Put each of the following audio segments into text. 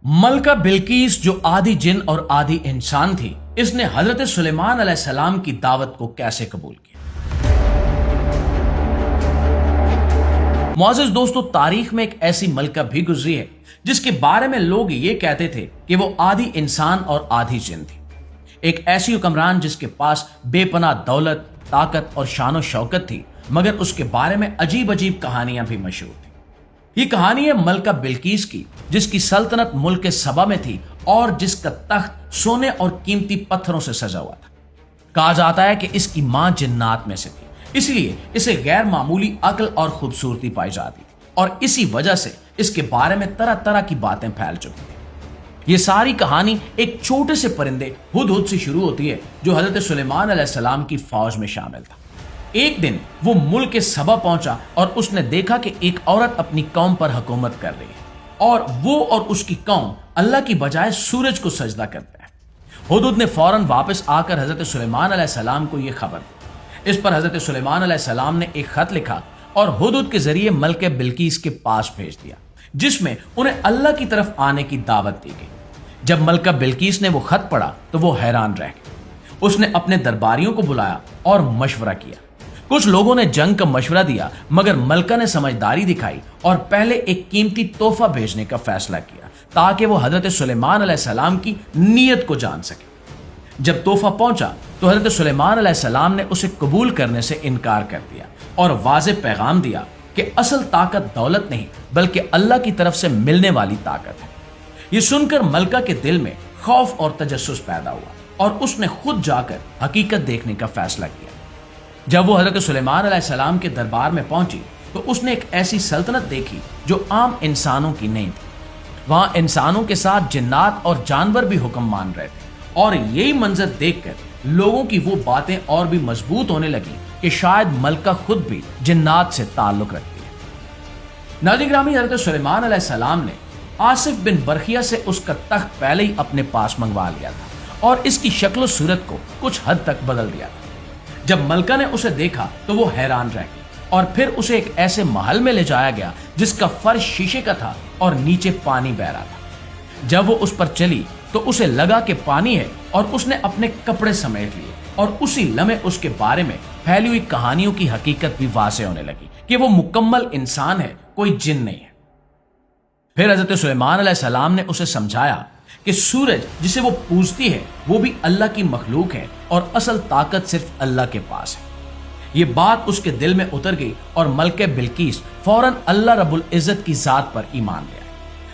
ملکہ بلقیس جو آدھی جن اور آدھی انسان تھی، اس نے حضرت سلیمان علیہ السلام کی دعوت کو کیسے قبول کیا؟ معزز دوستو، تاریخ میں ایک ایسی ملکہ بھی گزری ہے جس کے بارے میں لوگ یہ کہتے تھے کہ وہ آدھی انسان اور آدھی جن تھی۔ ایک ایسی حکمران جس کے پاس بے پناہ دولت، طاقت اور شان و شوکت تھی، مگر اس کے بارے میں عجیب کہانیاں بھی مشہور تھیں۔ یہ کہانی ہے ملکہ بلقیس کی، جس کی سلطنت ملک سبا میں تھی اور جس کا تخت سونے اور قیمتی پتھروں سے سجا ہوا تھا۔ کہا جاتا ہے کہ اس کی ماں جنات میں سے تھی، اس لیے اسے غیر معمولی عقل اور خوبصورتی پائی جاتی تھی، اور اسی وجہ سے اس کے بارے میں طرح طرح کی باتیں پھیل چکی تھیں۔ یہ ساری کہانی ایک چھوٹے سے پرندے ہدہد سے شروع ہوتی ہے جو حضرت سلیمان علیہ السلام کی فوج میں شامل تھا۔ ایک دن وہ ملک سبا پہنچا اور اس نے دیکھا کہ ایک عورت اپنی قوم پر حکومت کر رہی ہے، اور وہ اور اس کی قوم اللہ کی بجائے سورج کو سجدہ کرتے ہیں۔ ہدہد نے فوراً واپس آ کر حضرت سلیمان علیہ السلام کو یہ خبر دی۔ اس پر حضرت سلیمان علیہ السلام نے ایک خط لکھا اور ہدہد کے ذریعے ملکہ بلقیس کے پاس بھیج دیا، جس میں انہیں اللہ کی طرف آنے کی دعوت دی گئی۔ جب ملکہ بلقیس نے وہ خط پڑھا تو وہ حیران رہ گئی۔ اس نے اپنے درباریوں کو بلایا اور مشورہ کیا۔ کچھ لوگوں نے جنگ کا مشورہ دیا، مگر ملکہ نے سمجھداری دکھائی اور پہلے ایک قیمتی تحفہ بھیجنے کا فیصلہ کیا تاکہ وہ حضرت سلیمان علیہ السلام کی نیت کو جان سکے۔ جب تحفہ پہنچا تو حضرت سلیمان علیہ السلام نے اسے قبول کرنے سے انکار کر دیا اور واضح پیغام دیا کہ اصل طاقت دولت نہیں بلکہ اللہ کی طرف سے ملنے والی طاقت ہے۔ یہ سن کر ملکہ کے دل میں خوف اور تجسس پیدا ہوا اور اس نے خود جا کر حقیقت دیکھنے کا فیصلہ کیا۔ جب وہ حضرت سلیمان علیہ السلام کے دربار میں پہنچی تو اس نے ایک ایسی سلطنت دیکھی جو عام انسانوں کی نہیں تھی۔ وہاں انسانوں کے ساتھ جنات اور جانور بھی حکم مان رہے تھے، اور یہی منظر دیکھ کر لوگوں کی وہ باتیں اور بھی مضبوط ہونے لگی کہ شاید ملکہ خود بھی جنات سے تعلق رکھتی ہے۔ ناظرین گرامی، حضرت سلیمان علیہ السلام نے آصف بن برخیہ سے اس کا تخت پہلے ہی اپنے پاس منگوا لیا تھا اور اس کی شکل و صورت کو کچھ حد تک بدل دیا تھا۔ جب ملکہ نے اسے دیکھا تو وہ حیران رہ گئی، اور پھر اسے ایک ایسے محل میں لے جایا گیا جس کا فرش شیشے کا تھا اور نیچے پانی بہ رہا تھا۔ جب وہ اس پر چلی تو اسے لگا کہ پانی ہے، اور اس نے اپنے کپڑے سمیٹ لیے، اور اسی لمحے اس کے بارے میں پھیلی ہوئی کہانیوں کی حقیقت بھی واضح ہونے لگی کہ وہ مکمل انسان ہے، کوئی جن نہیں ہے۔ پھر حضرت سلیمان علیہ السلام نے اسے سمجھایا کہ سورج جسے وہ پوجتی ہے وہ بھی اللہ کی مخلوق ہے، اور اصل طاقت صرف اللہ کے پاس ہے۔ یہ بات اس کے دل میں اتر گئی اور ملکہ بلقیس فوراً اللہ رب العزت کی ذات پر ایمان لے آئی۔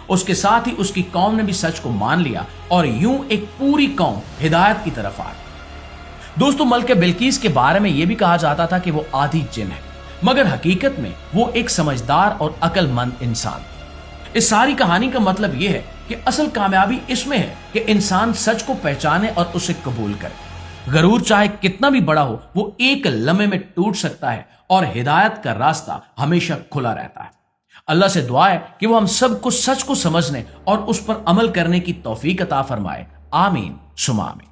اس کے ساتھ ہی اس کی قوم نے بھی سچ کو مان لیا، اور یوں ایک پوری قوم ہدایت کی طرف آ گئی۔ دوستو، ملکہ بلقیس کے بارے میں یہ بھی کہا جاتا تھا کہ وہ آدھی جن ہے، مگر حقیقت میں وہ ایک سمجھدار اور عقل مند انسان۔ اس ساری کہانی کا مطلب یہ ہے کہ اصل کامیابی اس میں ہے کہ انسان سچ کو پہچانے اور اسے قبول کرے۔ غرور چاہے کتنا بھی بڑا ہو، وہ ایک لمحے میں ٹوٹ سکتا ہے، اور ہدایت کا راستہ ہمیشہ کھلا رہتا ہے۔ اللہ سے دعا ہے کہ وہ ہم سب کو سچ کو سمجھنے اور اس پر عمل کرنے کی توفیق عطا فرمائے۔ آمین ثم آمین۔